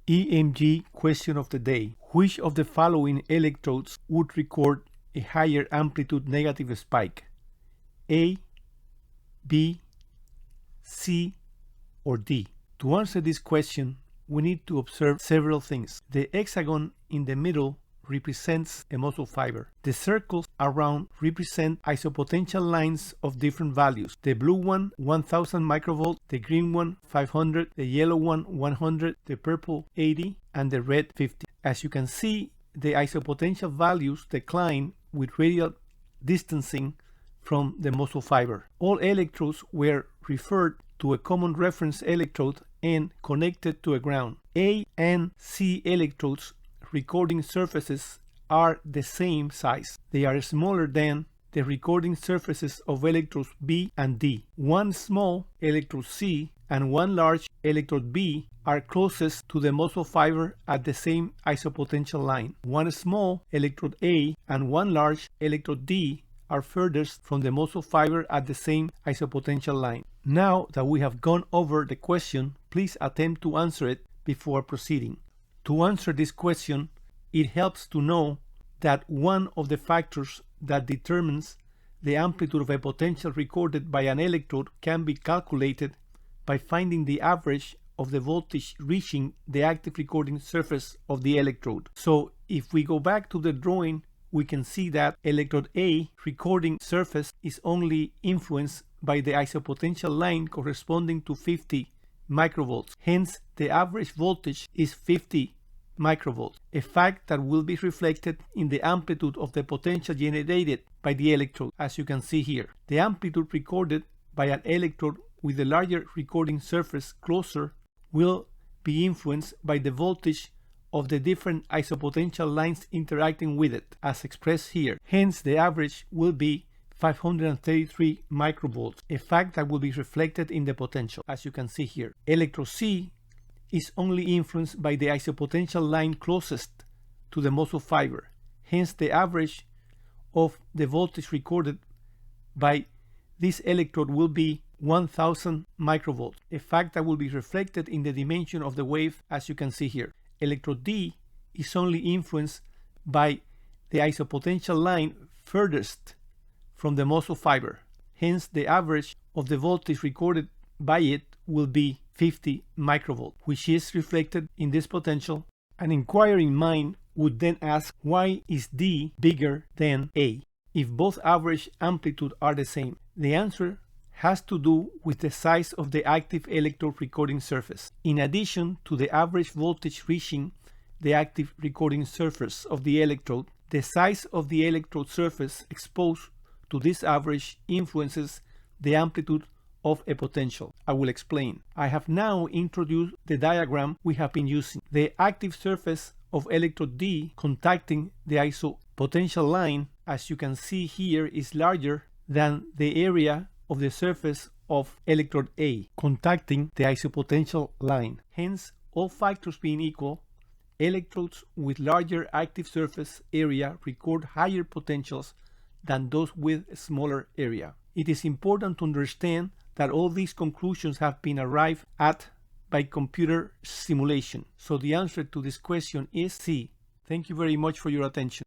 EMG question of the day. Which of the following electrodes would record a higher amplitude negative spike? A, B, C, or D? To answer this question, we need to observe several things. The hexagon in the middle represents a muscle fiber. The circles around represent isopotential lines of different values. The blue one 1000 microvolt, the green one 500, the yellow one 100, the purple 80, and the red 50. As you can see, the isopotential values decline with radial distancing from the muscle fiber. All electrodes were referred to a common reference electrode and connected to a ground. A and C electrodes recording surfaces are the same size. They are smaller than the recording surfaces of electrodes B and D. One small electrode C and one large electrode B are closest to the muscle fiber at the same isopotential line. One small electrode A and one large electrode D are furthest from the muscle fiber at the same isopotential line. Now that we have gone over the question, please attempt to answer it before proceeding. To answer this question, it helps to know that one of the factors that determines the amplitude of a potential recorded by an electrode can be calculated by finding the average of the voltage reaching the active recording surface of the electrode. So if we go back to the drawing, we can see that electrode A recording surface is only influenced by the isopotential line corresponding to 50 microvolts. Hence, the average voltage is 50 microvolts, a fact that will be reflected in the amplitude of the potential generated by the electrode, as you can see here. The amplitude recorded by an electrode with a larger recording surface closer will be influenced by the voltage of the different isopotential lines interacting with it, as expressed here. Hence, the average will be 533 microvolts, a fact that will be reflected in the potential, as you can see here. Electrode C is only influenced by the isopotential line closest to the muscle fiber. Hence, the average of the voltage recorded by this electrode will be 1000 microvolts, a fact that will be reflected in the dimension of the wave, as you can see here. Electrode D is only influenced by the isopotential line furthest from the muscle fiber. Hence, the average of the voltage recorded by it will be 50 microvolts, which is reflected in this potential. An inquiring mind would then ask, why is D bigger than A if both average amplitude are the same? The answer has to do with the size of the active electrode recording surface. In addition to the average voltage reaching the active recording surface of the electrode, the size of the electrode surface exposed to this average influences the amplitude of a potential. I will explain. I have now introduced the diagram we have been using. The active surface of electrode D contacting the isopotential line, as you can see here, is larger than the area of the surface of electrode A contacting the isopotential line. Hence, all factors being equal, electrodes with larger active surface area record higher potentials than those with a smaller area. It is important to understand that all these conclusions have been arrived at by computer simulation. So the answer to this question is C. Thank you very much for your attention.